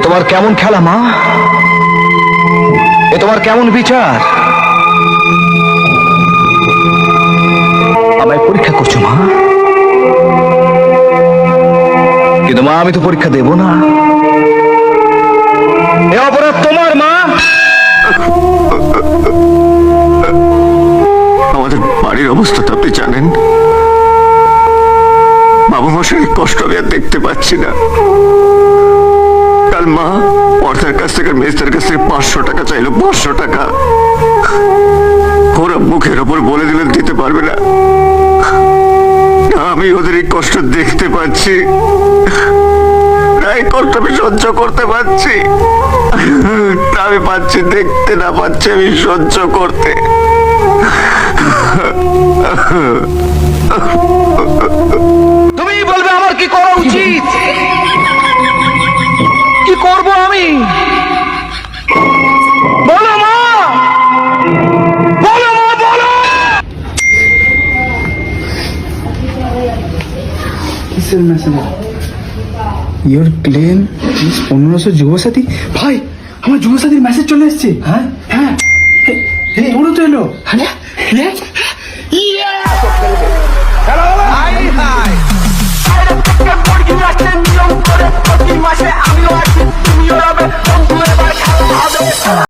তোমার কেমন খেলা মা? এ তোমার কেমন বিচার? আমায় পরীক্ষা করছো মা, কিন্তু মা আমি তো পরীক্ষা দেব না। এ অপরাধ তোমার মা। আমাদের বাড়ির অবস্থাটা আপনি জানেন। বাবা মশাই কষ্ট আমি আর দেখতে পাচ্ছি না। কাল মা অর্থের কাছ থেকে মেজদের কাছ থেকে 500 টাকা চাইলো, 500 টাকা। ওরা মুখের ওপর বলে দিলেন দিতে পারবে না। আমি ওদের এই কষ্ট দেখতে পাচ্ছি, এই কষ্ট আমি সহ্য করতে পারছি। আমি পাচ্ছি দেখতে, না পাচ্ছি আমি সহ্য করতে। তুমি বলবে আমার কি করা উচিত, কি করব আমি? বলো মা, বলো মা, বলো। কিসের message? Your claim is 1500 Yuvasathi. ভাই আমার যুবসাথীর মেসেজ চলে এসেছে। হ্যাঁ হ্যাঁ, তোরও তো এলো। আমিও আছি, তুমিও রবে।